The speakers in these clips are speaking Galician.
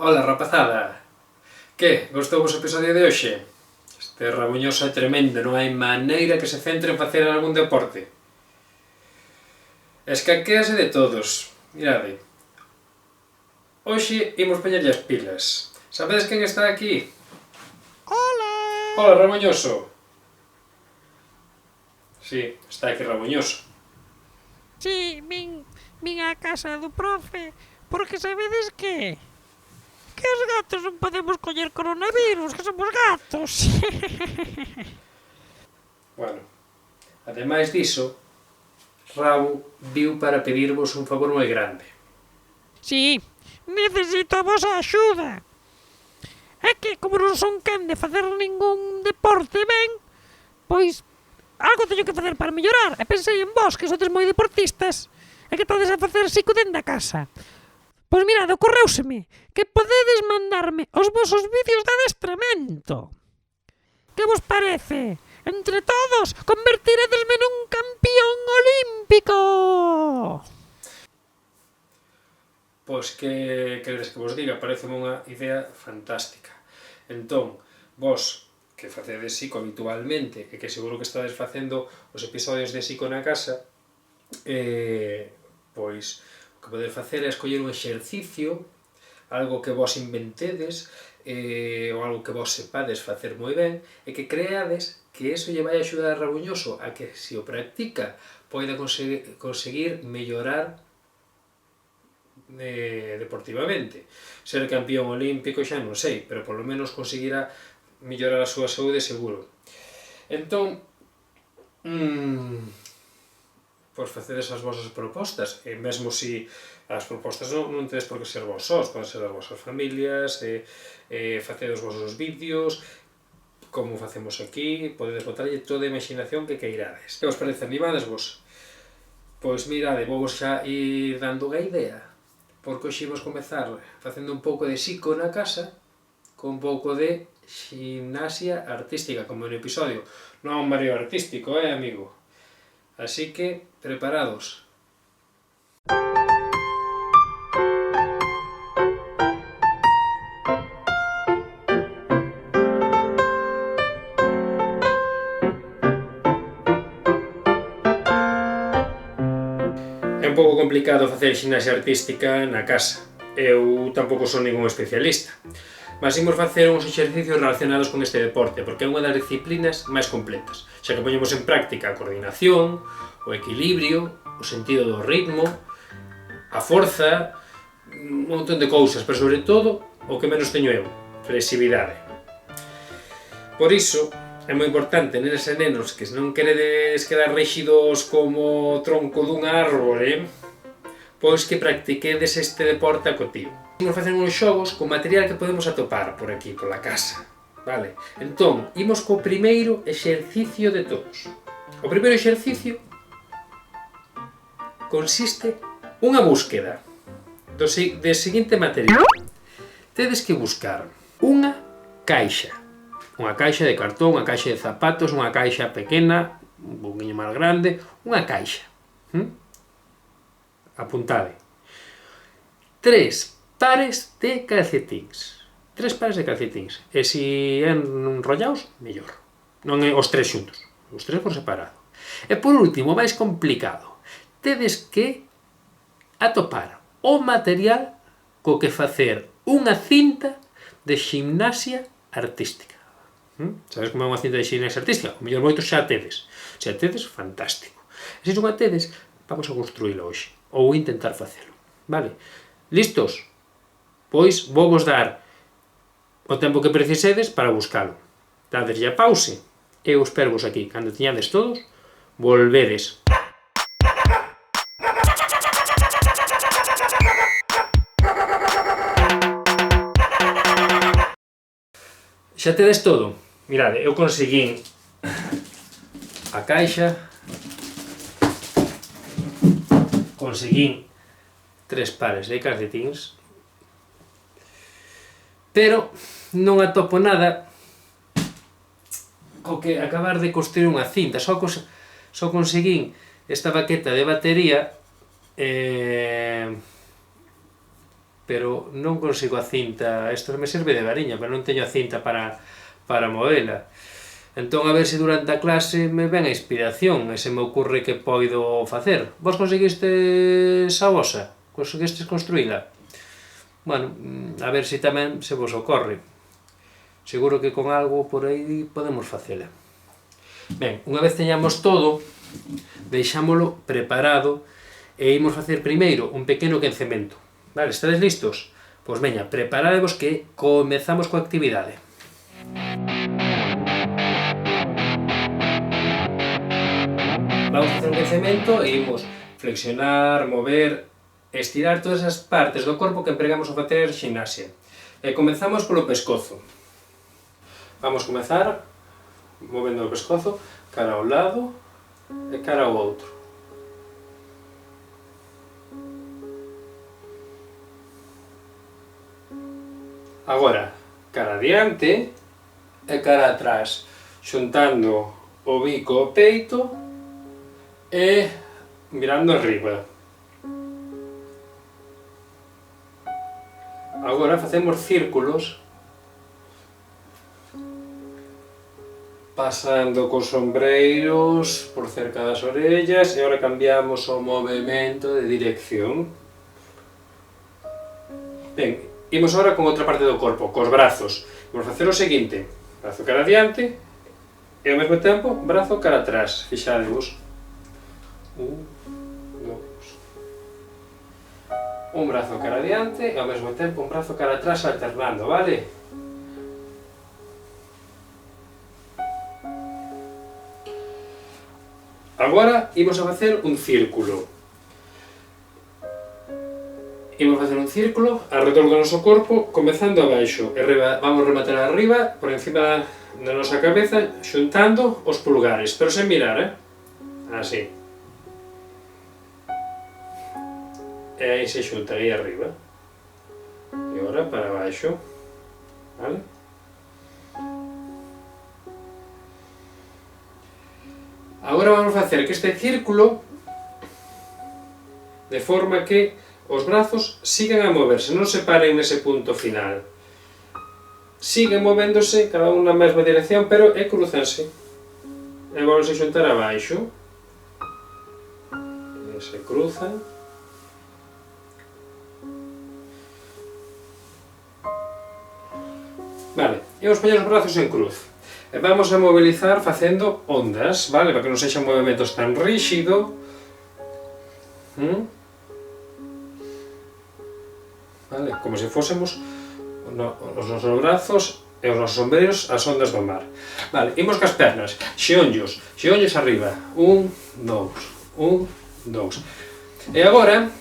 Ola, rapazada! Que? Gostou vos o episodio de hoxe? Este rabuñoso é tremendo, non hai maneira que se centre en facer algún deporte. Escaquéase de todos. Mirade. Hoxe imos poñerlle as pilas. Sabedes quen está aquí? Hola! Ola, rabuñoso! Si, está aquí rabuñoso. Si, vin á casa do profe, porque sabedes que? Que os gatos non podemos coller coronavirus, que somos gatos. Bueno, ademais diso, Rabu viu para pedirvos un favor moi grande. Si, necesito a vosa axuda. É que, como non son quen de facer ningún deporte ben, pois algo teño que facer para mellorar. E pensei en vos, que sodes moi deportistas, e que estades a facer psico dentro da casa. Pois mirad, ocorreuseme que podedes mandarme os vosos vídeos de adestramento. Que vos parece? Entre todos, convertiredesme nun campión olímpico! Pois que queredes que vos diga, pareceme unha idea fantástica. Entón, vos, que facedes psico habitualmente, e que seguro que estades facendo os episodios de psico na casa, pois o que podedes facer é escoller un exercicio, algo que vos inventedes, ou algo que vos sepades facer moi ben, e que creades que eso lle vai axudar a Rabuñoso a que, se o practica, poida conseguir mellorar deportivamente. Ser campión olímpico xa non sei, pero polo menos conseguirá mellorar a súa saúde seguro. Entón, pois facedes as vosas propostas, e mesmo se as propostas non tedes por que ser vos sós, poden ser as vosas familias, facedes os vosos vídeos, como facemos aquí, podedes botarlle toda a imaginación que queirades. Que vos parece, animades vos? Pois mirade, vou vos xa ir dando unha idea, porque hoxe imos comezar facendo un pouco de psico na casa, con un pouco de gimnasia artística, como no episodio. Non un mareo artístico, amigo? Así que, preparados. É un pouco complicado facer gimnasia artística na casa. Eu tampouco son ningún especialista. Mas imos facer uns exercicios relacionados con este deporte, porque é unha das disciplinas máis completas, xa que poñemos en práctica a coordinación, o equilibrio, o sentido do ritmo, a forza, un montón de cousas, pero sobre todo o que menos teño eu, flexibilidade. Por iso, é moi importante, nenas e nenos, que se non queredes quedar ríxidos como o tronco dunha árbore, pois que practiquedes este deporte acotivo. Imos facer uns xogos con material que podemos atopar por aquí, pola casa. Vale? Entón, imos co primeiro exercicio de todos. O primeiro exercicio consiste unha búsqueda do seguinte material. Tedes que buscar unha caixa de cartón, unha caixa de zapatos, unha caixa pequena, un pouquinho máis grande, unha caixa. Apuntade. 3 pares de calcetíns. 3 pares de calcetíns. E se enrollaos, mellor. Non é os 3 xuntos. Os 3 por separado. E por último, máis complicado, tedes que atopar o material co que facer unha cinta de gimnasia artística. Sabes como é unha cinta de gimnasia artística? O mellor moitos xa a tedes. Se a tedes, fantástico. E se non a tedes, vamos a construílo hoxe. Ou intentar facelo. Vale? Listos? Pois vou vos dar o tempo que precisedes para buscalo. Dadeslle a pause. Eu espero vos aquí. Cando tiñades todos, volvedes. Xa tedes todo? Mirade, eu conseguín a caixa, conseguín 3 pares de calcetíns, pero non atopo nada co que acabar de construir unha cinta, só conseguín esta baqueta de batería, pero non consigo a cinta. Isto me serve de variña, pero non teño a cinta para movela. Entón, a ver se durante a clase me ven a inspiración e se me ocurre que poido facer. Vos conseguistes a vosa? Conseguistes construíla? Bueno, a ver se tamén se vos ocorre. Seguro que con algo por aí podemos facela. Ben, unha vez teñamos todo, deixámolo preparado e imos facer primeiro un pequeno quencemento. Vale, estades listos? Pois veña, preparadevos que comezamos coa actividade. Vamos a facer un quencemento e imos flexionar, mover, estirar todas as partes do corpo que empregamos a facer ximnasia. E comezamos polo pescozo. Vamos comezar movendo o pescozo cara ao lado e cara ao outro. Agora, cara adiante e cara atrás, xuntando o bico ao peito e mirando arriba. Agora facemos círculos pasando cos sombreiros por cerca das orellas e agora cambiamos o movimento de dirección. Ben, imos agora con outra parte do corpo, cos brazos. Vamos facer o seguinte: brazo cara adiante e ao mesmo tempo brazo cara atrás. Fixadevos. Un brazo cara adiante e ao mesmo tempo un brazo cara atrás alternando, vale? Agora imos a facer un círculo. Imos a facer un círculo alrededor do noso corpo, comezando abaixo. Vamos rematar arriba, por encima da nosa cabeza, xuntando os pulgares, pero sen mirar, así. E aí se xunta aí arriba. E agora para abaixo, vale? Agora vamos facer que este círculo de forma que os brazos sigan a moverse, non se paren nese punto final. Siguen movéndose cada un na mesma dirección, pero cruzanse. E vamos a xuntar abaixo. E se cruzan. Vale, e vamos poñer os brazos en cruz. E vamos a mobilizar facendo ondas, vale? Para que non sexan movimentos tan ríxido. Vale, como se fósemos os nosos brazos e os nosos sombreiros as ondas do mar. Vale, imos cas pernas, xeonllos arriba, 1, 2, 1, 2. E agora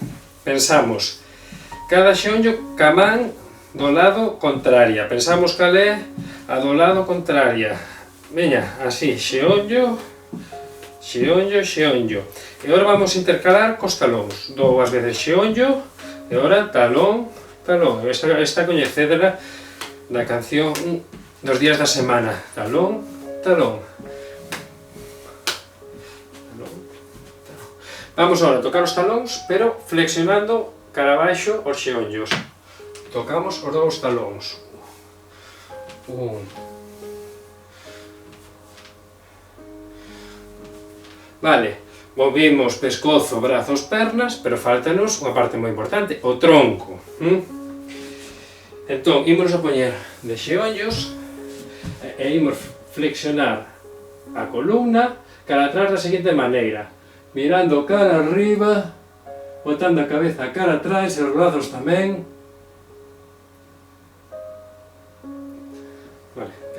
pensamos cada xeonllo ca man do lado contraria. Pensamos cal é a do lado contraria. Veña, así, xeonllo, xeonllo, xeonllo. E agora vamos intercalar cos talóns. Dous veces xeonllo, e agora talón, talón. Esta coñecedra da canción dos días da semana. Talón, talón. Talón, talón. Vamos agora a tocar os talóns, pero flexionando cara abaixo os xeonllos. Tocamos os dous talóns. Vale, movimos pescozo, brazos, pernas, pero faltanos unha parte moi importante, o tronco. Entón, ímonos a poñer de xeonllos e ímos flexionar a columna cara atrás da seguinte maneira, mirando cara arriba, botando a cabeza cara atrás e os brazos tamén.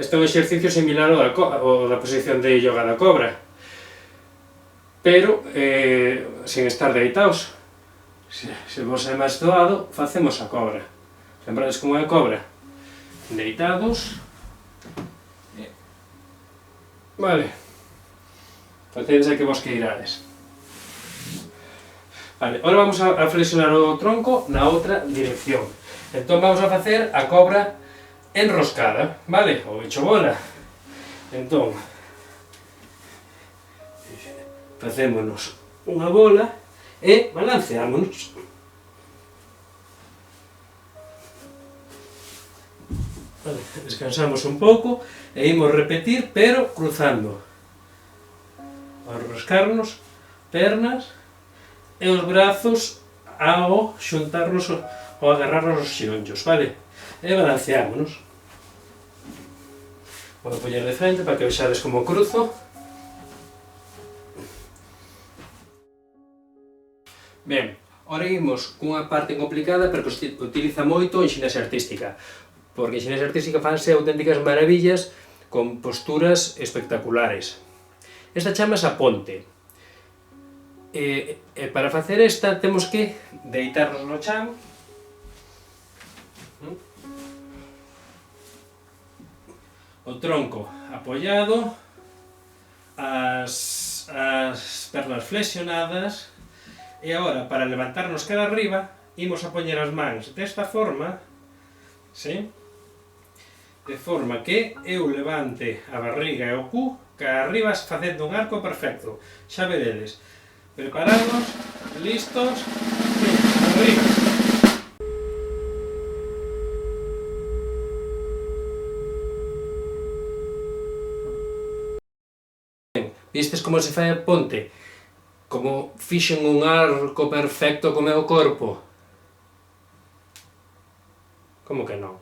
Este é un exercicio similar ao da posición de yoga da cobra, pero sen estar deitados. Se vos é máis doado, facemos a cobra. Lembrades como é a cobra? Deitados. Vale. Facedes a que vos queirades. Vale, agora vamos a flexionar o tronco na outra dirección. Entón vamos a facer a cobra enroscada, vale? Ou hecho bola. Entón, facémonos unha bola e balanceámonos. Vale, descansamos un pouco e imos repetir, pero cruzando. Ao rascarnos, pernas e os brazos ao xuntarnos ou agarrarnos os xeonllos, vale? E balanceámonos. Vou poñer de frente para que vexades como cruzo. Ben, ora imos cunha parte complicada pero que se utiliza moito en ximnasia artística, porque en ximnasia artística fanse auténticas maravillas con posturas espectaculares. Esta chamase a ponte. E para facer esta temos que deitarnos no chan, o tronco apoiado, as pernas flexionadas, e agora, para levantarnos cara arriba, imos a poñer as mans desta forma, ¿sí? De forma que eu levante a barriga e o cu cara arriba facendo un arco perfecto. Xa veredes. Preparados, listos, arriba. Vistes como se fai a ponte? Como fixen un arco perfecto co meu corpo? Como que non?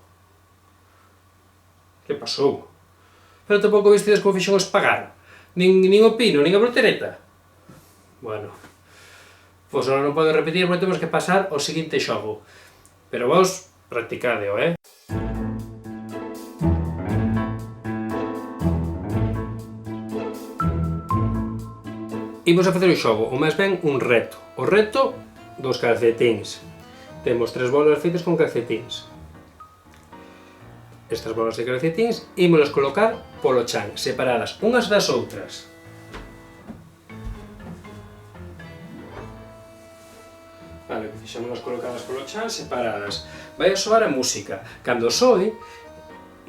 Que pasou? Pero tampouco vistedes como fixen o espagar? Nin o pino, nin a voltereta? Bueno, pois agora non podo repetir porque temos que pasar ao seguinte xogo. Pero vos practicadeo, Imos a facer o xogo, ou máis ben un reto. O reto dos calcetíns. Temos 3 bolas feitas con calcetíns. Estas bolas de calcetíns ímolas colocar polo chan, separadas unhas das outras. Vale, fixémonos colocadas polo chan, separadas. Vai a soar a música. Cando soe,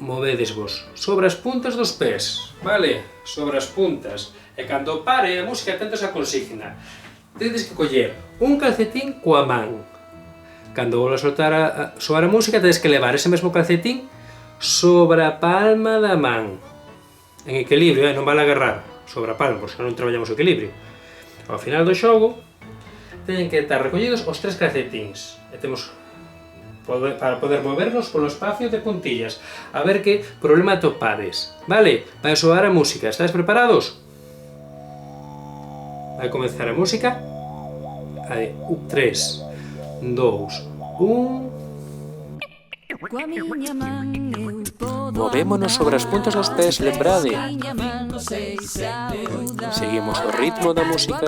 movedesvos sobre as puntas dos pés, vale? Sobre as puntas. E cando pare a música, atentos á consigna. Tedes que coller un calcetín coa man. Cando volva a soar a música, tedes que levar ese mesmo calcetín sobre a palma da man. En equilibrio, non vale agarrar sobre a palma, porque non traballamos o equilibrio. Ao final do xogo, teñen que estar recollidos os 3 calcetíns. E temos para poder movernos polo espacio de puntillas. A ver que problema atopades. Vale? Vai soar a música. Estáis preparados? Vai comenzar a música. Aí, 3, 2, 1... Movémonos sobre as puntas dos pés, lembrade. Seguimos o ritmo da música.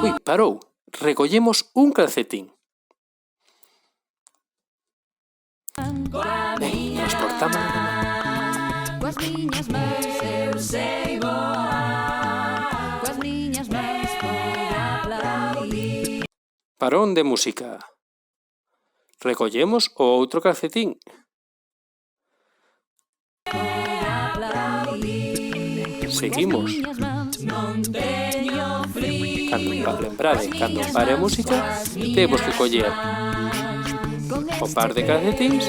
Ui, parou. Recollemos un calcetín. Ben, transportámonos. Coas miñas mans eu sei voar, coas miñas mans podo aplaudir. Parón de música. Recollemos o outro calcetín. Seguimos. Lembrade, cando pare a música, temos que coller o par de calcetíns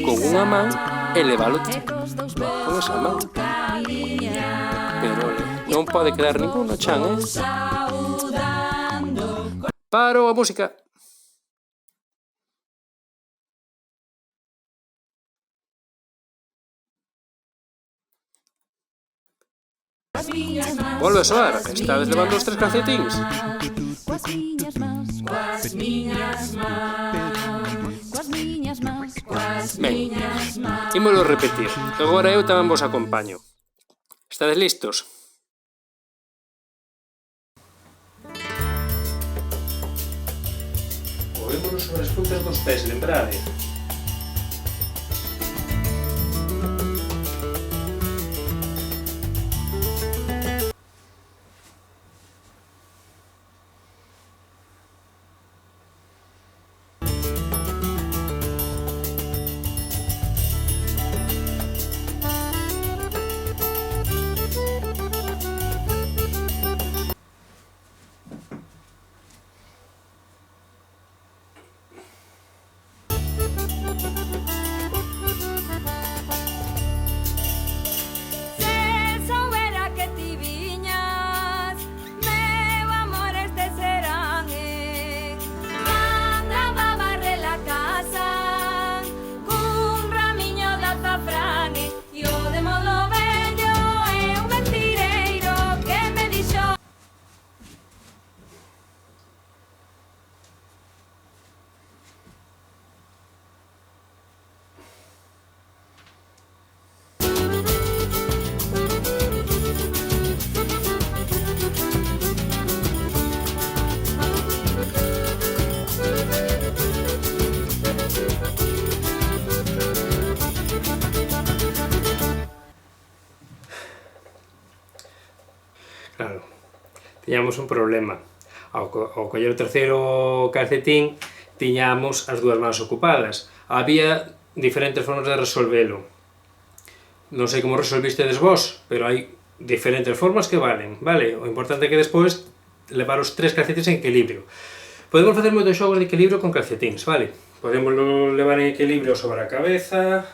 con unha man e leválo con esa man. Pero non pode quedar ningún no chan, Paro a música. Volve a soar, estades levando os 3 calcetíns. Ben, ímolo repetir. Agora eu tamén vos acompaño. Estades listos? Movémonos sobre as puntas dos pés, lembrade. Claro, tiñamos un problema. Ao coller o terceiro calcetín, tiñamos as dúas mans ocupadas. Había diferentes formas de resolvelo. Non sei como resolvistedes vos, pero hai diferentes formas que valen, vale? O importante é que despois levar os tres calcetines en equilibrio. Podemos facer moitos xogos de equilibrio con calcetíns, vale? Podemos levar en equilibrio sobre a cabeza,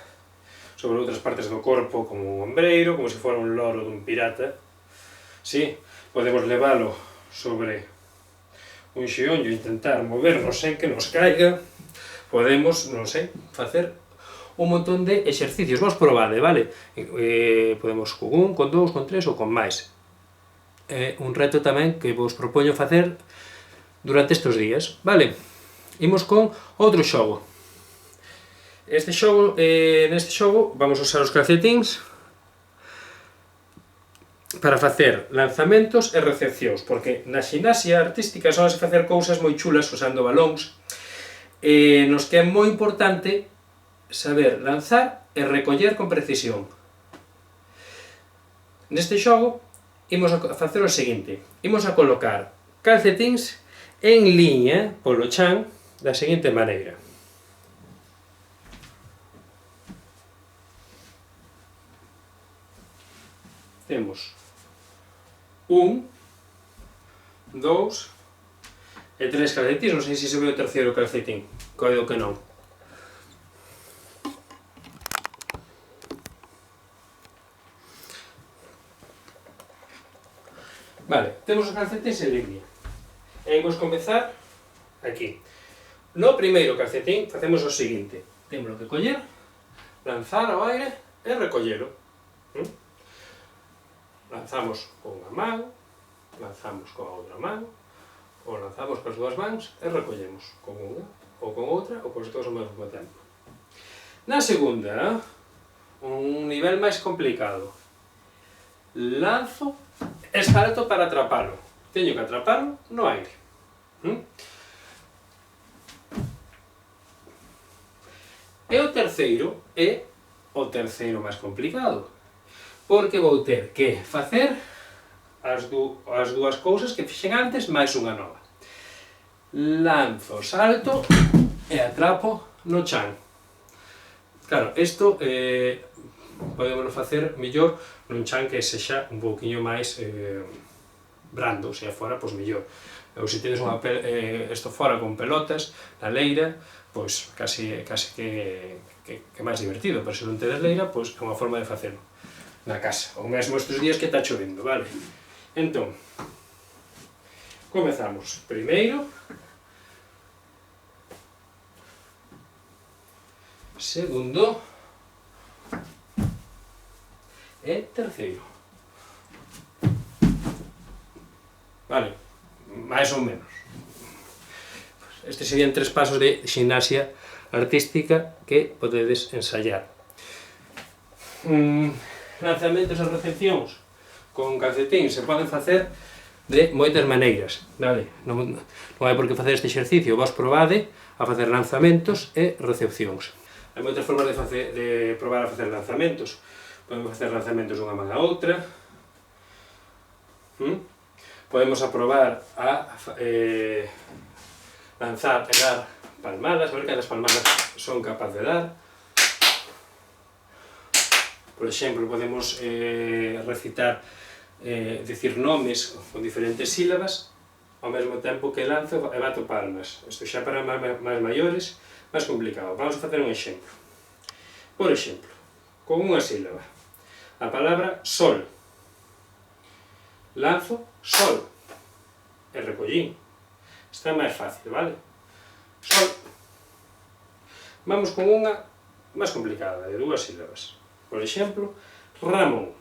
sobre outras partes do corpo, como un ombreiro, como se fora un loro dun pirata. Sí, podemos leválo sobre un xeonllo e intentar movernos sen que nos caiga. Podemos, non sei, facer un montón de exercicios. Vos probade, vale? Podemos con un, con dous, con tres ou con máis. É un reto tamén que vos propoño facer durante estes días, vale? Imos con outro xogo. Neste xogo vamos usar os calcetíns para facer lanzamentos e recepcións, porque na ximnasia artística son facer cousas moi chulas usando balóns, nos que é moi importante saber lanzar e recoller con precisión. Neste xogo imos a facer o seguinte: imos a colocar calcetíns en liña polo chan da seguinte maneira. Temos 1, 2 e 3 calcetíns, non sei se ve o terceiro calcetín, coido que non. Vale, temos os calcetíns en línea. E imos comezar aquí. No primeiro calcetín facemos o seguinte: temos que coller, lanzar ao aire e recollelo. Lanzamos con unha man, lanzamos con a outra man, ou lanzamos con as dúas mans e recollemos con unha, ou con outra, ou con os dous ao mesmo tempo. Na segunda, un nivel máis complicado. Lanzo e salto para atrapalo. Teño que atrapalo no aire. E o terceiro é o terceiro máis complicado, porque vou ter que facer as dúas cousas que fixen antes, máis unha nova. Lanzo, salto e atrapo no chan. Claro, isto podemos facer mellor nun chan que sexa un pouquiño máis brando, se fora, pois mellor. Ou se tedes isto fora con pelotas, na leira, pois casi que máis divertido, pero se non tedes leira, pois é unha forma de facelo na casa, ou mesmo estes días que está chovendo, vale? Entón, comezamos. Primeiro, segundo e terceiro. Vale, máis ou menos. Estes serían 3 pasos de ximnasia artística que podedes ensayar. Lanzamentos e recepcións con calcetín se poden facer de moitas maneiras, vale? Non hai por que facer este exercicio, vos probade a facer lanzamentos e recepcións. Hai moitas formas de probar a facer lanzamentos. Podemos facer lanzamentos dunha man a outra. Podemos aprobar a lanzar e dar palmadas, a ver cantas palmadas son capaz de dar. Por exemplo, podemos recitar, decir nomes con diferentes sílabas ao mesmo tempo que lanzo e bato palmas. Isto xa para máis maiores, máis complicado. Vamos a facer un exemplo. Por exemplo, con unha sílaba, a palabra sol. Lanzo, sol. E recollín. Está máis fácil, vale? Sol. Vamos con unha máis complicada, de 2 sílabas. Por exemplo, Ramón.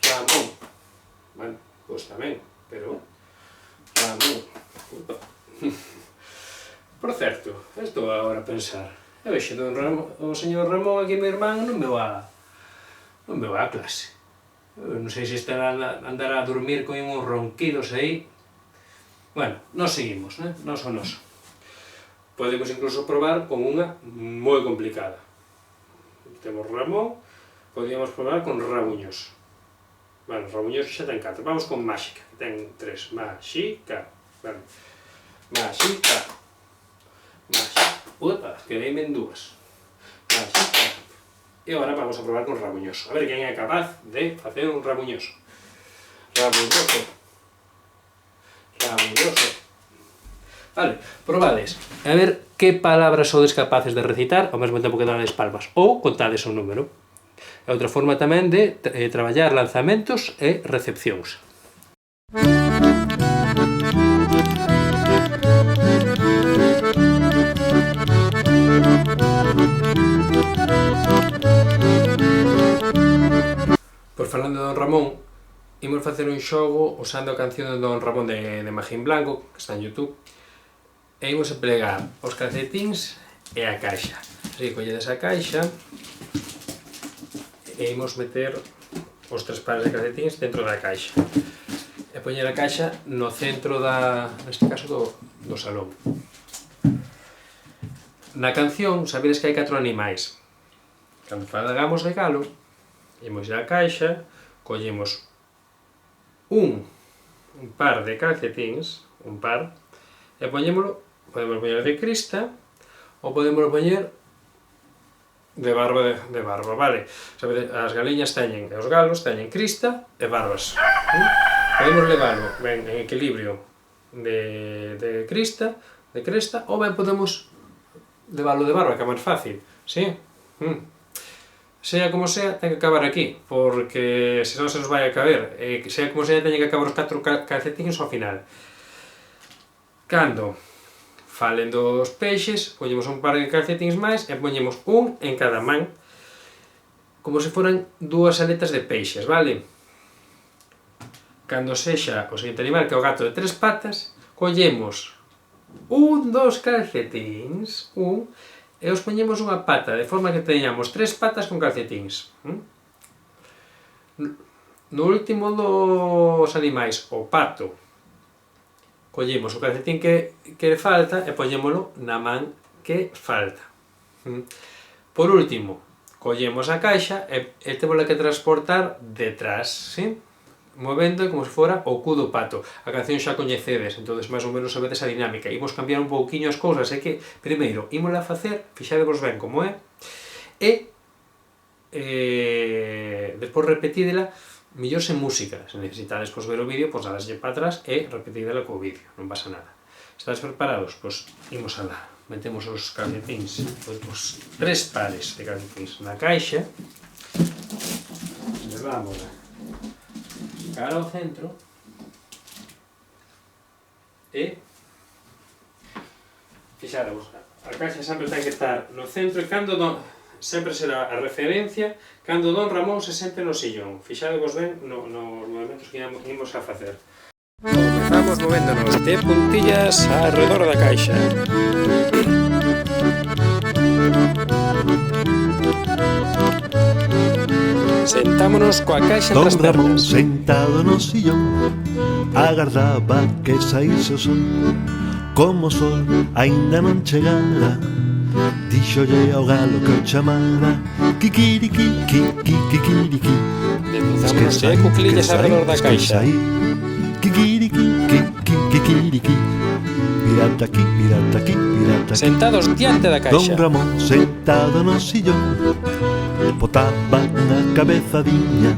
Ramón. Bueno, pois tamén, pero Ramón. Por certo, estou agora a pensar, eu vexo o señor Ramón aquí, meu irmán, non veu a clase. Eu non sei se andará a dormir con uns ronquidos aí. Bueno, nós seguimos, né? Nós o noso. Podemos incluso probar con unha moi complicada. Temos Ramón, podíamos probar con Rabuños. Bueno, rabuñoso xa ten 4. Vamos con máxica, que ten 3. Máxica. Vale. Máxica. Máxica. Uepa, quedeime en 2. Máxica. E agora vamos a probar con rabuñoso. A ver quen é capaz de facer un rabuñoso. Rabuñoso. Rabuñoso. Vale, probades. A ver que palabras sodes capaces de recitar ao mesmo tempo que dades palmas. Ou contades un número. É outra forma tamén de traballar lanzamentos e recepcións. Pois falando de Don Ramón, imos facer un xogo usando a canción de Don Ramón de Magín Blanco, que está en YouTube, e imos emplegar os calcetíns e a caixa. Así que colledes a caixa e imos meter os 3 pares de calcetíns dentro da caixa e poñer a caixa no centro neste caso do salón. Na canción sabedes que hai 4 animais. Cando falamos de galo, imos ir á caixa, collemos un par de calcetíns, un par, e poñémolo, podemos poñer de crista ou podemos poñer de barba, vale? Sabedes, as galiñas teñen, e os galos teñen crista e barbas. Podemos leválo ben en equilibrio de crista, de cresta, ou ben podemos leválo de barba, que é máis fácil, sí? Sea como sea, ten que acabar aquí, porque senón se nos vai a caber. Sea como sea, teñen que acabar os 4 calcetíns ao final. Cando falen dos peixes, poñemos un par de calcetíns máis e poñemos un en cada man, como se foran 2 aletas de peixes, vale? Cando sexa o seguinte animal, que é o gato de 3 patas, collemos dos calcetíns, e os poñemos unha pata, de forma que teñamos 3 patas con calcetíns. No último dos animais, o pato, collemos o calcetín que le falta e poñémolo na man que falta. Por último, collemos a caixa e témola que transportar detrás, sí? Movendo como se fora o cu do pato. A canción xa coñecedes, entonces máis ou menos sabedes a dinámica. Imos cambiar un pouquiño as cousas, é que, primeiro, ímola facer, fixadevos ben como é, e despois repetídela, mellor sen música. Se necesitades ver o vídeo, pois dadeslle para atrás e repetidela co vídeo, non pasa nada. Estades preparados? Pois imos alá. Metemos os calcetíns, os 3 pares de calcetíns na caixa, levámola cara ao centro e fixadevos, a caixa sempre ten que estar no centro e cando sempre será a referencia cando Don Ramón se sente no sillón. Fixadevos ben nos movimentos que imos a facer. Comezamos movéndonos de puntillas alrededor da caixa. Sentámonos coa caixa entre as pernas. Don Ramón sentado no sillón agardaba que saíse o sol. Como o sol aínda non chegara, díxolle ao galo que o chamara. Kikiriki, kikiriki. Deslizámonos de cuclillas alrededor da caixa. Kikiriki, kikiriki. Mirad aquí, mirad aquí, mirad aquí. Sentados diante da caixa. Don Ramón sentado no sillón botaba unha cabezadiña.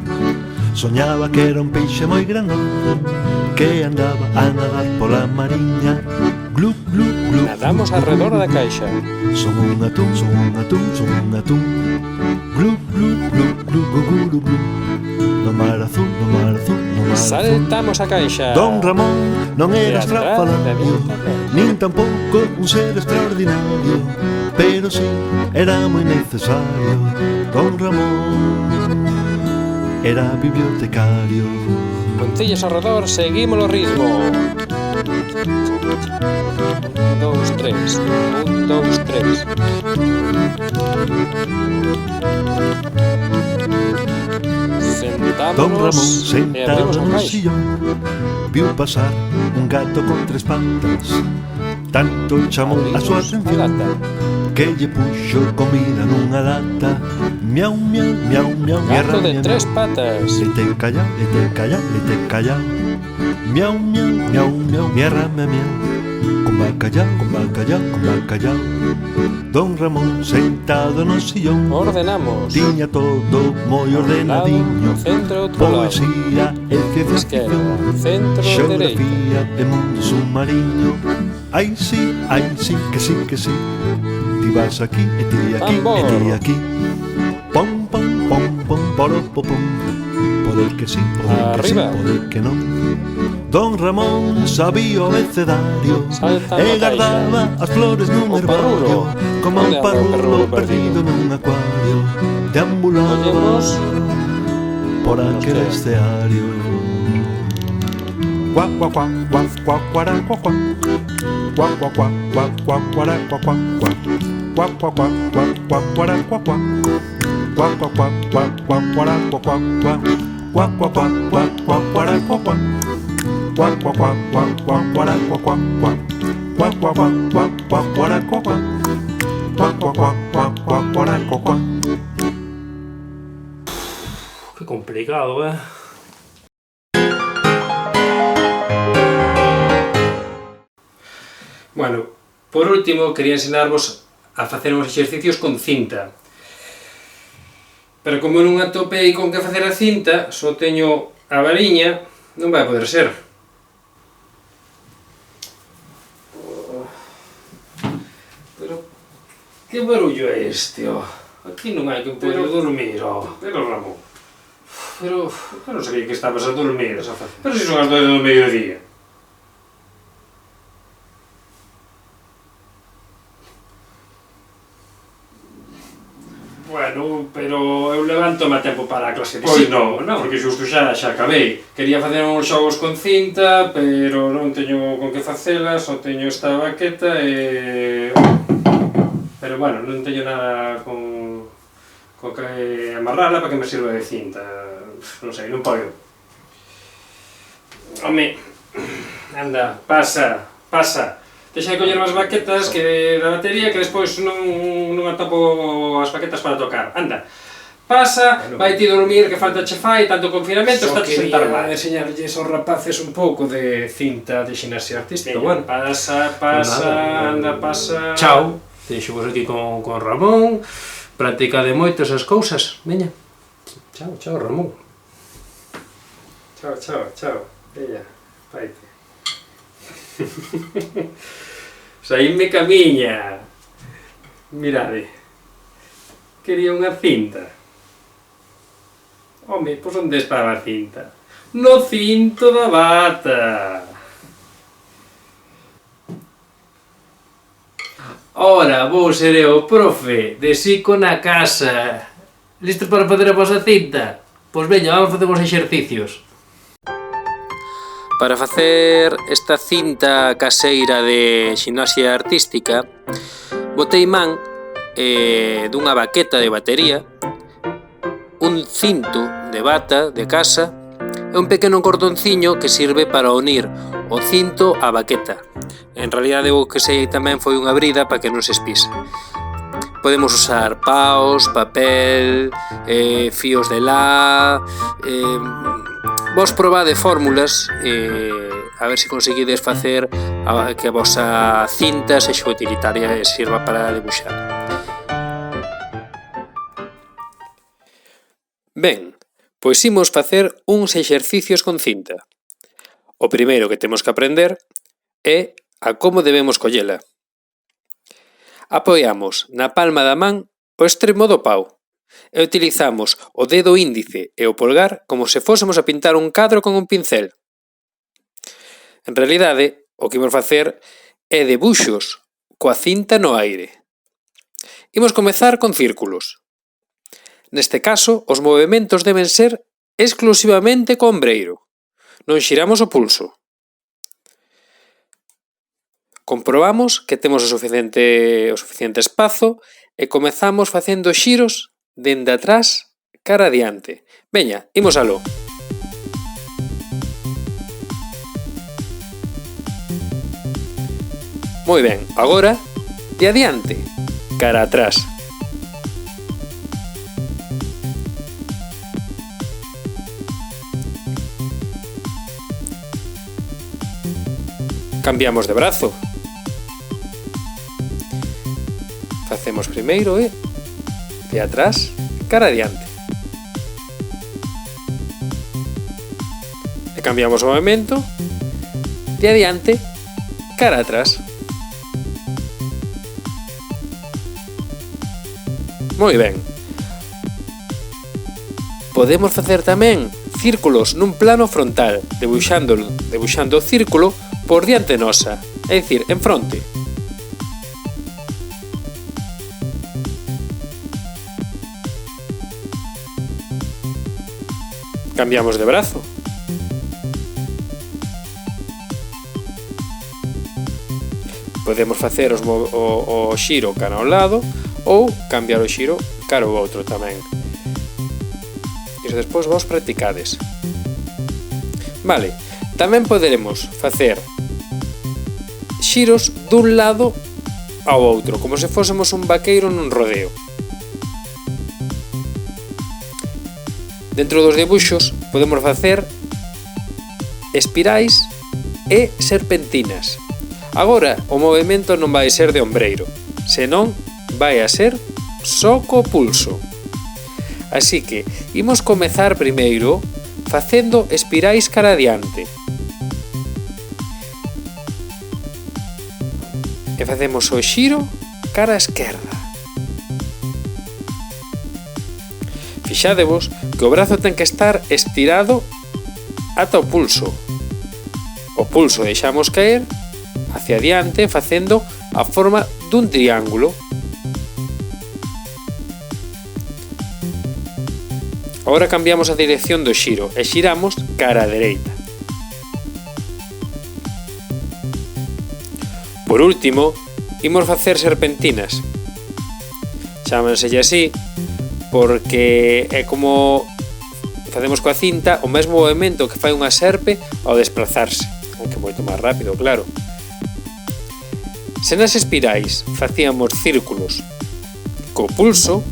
Soñaba que era un peixe moi grandón que andaba a nadar pola mariña. Glu, glu, glu. Nadamos alrededor da caixa. Son un atún, son un atún, son un atún. Glu, glu, glu, glu, glu, glu, glu. No mar azul, no mar azul, no mar azul. Saltamos a caixa. Don Ramón non era estrafalario, nin tampouco un ser extraordinario, pero sí era moi necesario. Don Ramón era bibliotecario. Puntillas ao redor, seguimos o ritmo. 1, 2, 3. 1, 2, 3. Don Ramón Sentámonos e sentado abrimos a no caixa. sillón viu pasar un gato con 3 patas. tanto chamou a súa atención que lle puxo comida nunha lata. Miau, miau, miau, miau, Gato de miau, tres miau. patas. Lete callao, lete callao, lete callao. Miau, miau, miau, miau, miau, miau. Con bacallao, con bacallao, con bacallao. Don Ramón sentado no sillón Ordenamos. tiña todo moi ordenadiño. Centro, outro lado. Poesía e ciencia Esquerda, ficción, centro, dereita. xeografía e mundo submarino. Ai sí, que sí, que sí. Ti vas aquí e ti aquí Tambor. e ti aquí. Pom, pom, pom, pom, poro, pom, pom. Poder que sí, poder que sí, Arriba. poder que non. Don Ramón sabía o abecedario Salta e na caixa. guardaba as flores nun O herbario, parrulo. como Onde un anda o parrulo parrulo perdido perdido? nun acuario. Deambulaba Ollemos. por Nos aquel queda. esteario. Cuac, cuac, cuac, cuac, cuac, cuará, cuac, cuac. Cuac, cuac, cuac, cuac, cuac, cuará, cuac, cuac, cuac. Cuac, cuac, cuac, cuac, cuac, cuará, cuac, cuac. Cuac, cuac, cuac, cuac, cuac, cuará, cuac, cuac, cuac. Cuac, cuac, cuac, cuac, cuac, cuará, cuac, cuac. Cuac, cuac, cuac, cuac, cuac, cuará, cuac, cuac, cuac. Cuac, cuac, cuac, cuac, cuac, cuará, cuac, cuac. Cuac, cuac, cuac, cuac, cuac, cuará, cuac, cuac. Qué complicado, Bueno, por último, quería ensinarvos a facer uns exercicios con cinta. Pero como non atopei con que facer a cinta, só teño a variña, non vai poder ser. Pero que barullo é este, ó? Aquí non hai que poder dormir, ó. Pero Ramón. Pero eu non sabía que estabas a dormir. Pero se son as 2 do mediodía. Bueno, pero eu levántome a tempo para a clase de Pois non, porque xusto xa acabei. Quería facer uns xogos con cinta, pero non teño con que facelas, só teño esta baqueta e... Pero bueno, non teño nada con que amarrala para que me sirva de cinta. Non sei, non podo. Home, anda, pasa. Deixa de coller as baquetas que da batería que despois non atopo as baquetas para tocar. Anda, pasa, bueno, vai ti dormir que falta che fai, tanto confinamento, está te sentar mal. Enseñarlles aos rapaces un pouco de cinta de ximnasia artística. Bueno, pasa, anda, pasa. Chao, deixo vos aquí con Ramón, practicade moito esas cousas. Veña, chao, Ramón. Chao, veña, faite. Saínme camiña. Mirade. Quería unha cinta. Home, pois onde estaba a cinta? No cinto da bata. Ora, vou ser eu, profe, de psico na casa. Listos para fazer a vosa cinta? Pois veña, vamos facer os exercicios. Para facer esta cinta caseira de ximnasia artística, botei man dunha baqueta de batería, un cinto de bata de casa e un pequeno cordonciño que sirve para unir o cinto á baqueta. En realidade o que sei tamén foi unha brida para que non se espise. Podemos usar paus, papel, fíos de lá... Vos probade fórmulas a ver se conseguides facer que a vosa cinta sexa utilitaria e sirva para debuxar. Ben, pois imos facer uns exercicios con cinta. O primeiro que temos que aprender é a como debemos collela. Apoiamos na palma da man o extremo do pau e utilizamos o dedo índice e o polgar como se fósemos a pintar un cadro con un pincel. En realidade, o que imos facer é debuxos coa cinta no aire. Imos comezar con círculos. Neste caso, os movementos deben ser exclusivamente co ombreiro. Non xiramos o pulso. Comprobamos que temos o suficiente espazo e comezamos facendo xiros dende atrás cara adiante. Veña, imos aló. Moi ben, agora, de adiante, cara atrás. Cambiamos de brazo. Facemos primeiro de atrás, cara adiante. E cambiamos o movimento de adiante, cara atrás. Moi ben. Podemos facer tamén círculos nun plano frontal, debuxando o círculo por diante nosa, é dicir, en fronte. Cambiamos de brazo. Podemos facer o xiro cara ao lado ou cambiar o xiro cara ao outro tamén. Iso despois vos practicades. Vale, tamén poderemos facer xiros dun lado ao outro, como se fósemos un vaqueiro nun rodeo. Dentro dos debuxos podemos facer espirais e serpentinas. Agora o movimento non vai ser de ombreiro, senón vai a ser só co pulso. Así que imos comezar primeiro facendo espirais cara adiante. E facemos o xiro cara á esquerda. Fixadevos que o brazo ten que estar estirado ata o pulso. O pulso deixamos caer hacia adiante facendo a forma dun triángulo. Agora cambiamos a dirección do xiro e xiramos cara á dereita. Por último, imos facer serpentinas. Chámanselle así porque é como facemos coa cinta o mesmo movimento que fai unha serpe ao desplazarse, aunque moito máis rápido, claro. Se nas espirais facíamos círculos co pulso,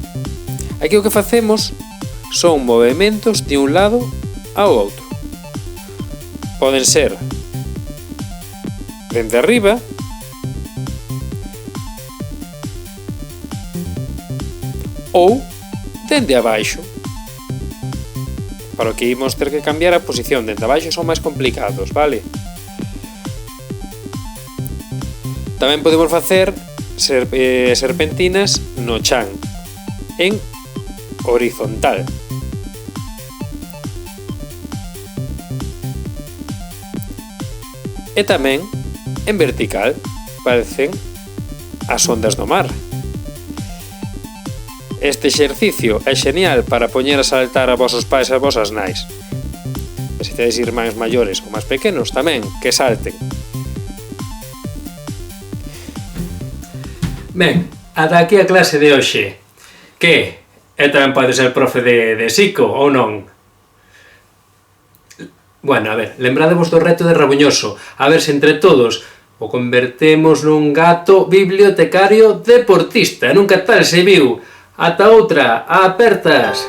aquí o que facemos son movimentos de un lado ao outro. Poden ser dende arriba ou dende abaixo. Para o que imos ter que cambiar a posición dende abaixo son máis complicados, vale? Tamén podemos facer serpentinas no chan, en horizontal. E tamén en vertical, parecen as ondas do mar. Este exercicio é xenial para poñer a saltar a vosos pais e a vosas nais. E se tedes irmáns maiores ou máis pequenos tamén, que salten. Ben, ata aquí a clase de hoxe. Que? E tamén pode ser profe de psico ou non? Bueno, a ver, lembradevos do reto de Rabuñoso. A ver se entre todos o convertemos nun gato bibliotecario deportista. Nunca tal se viu. Ata outra, apertas!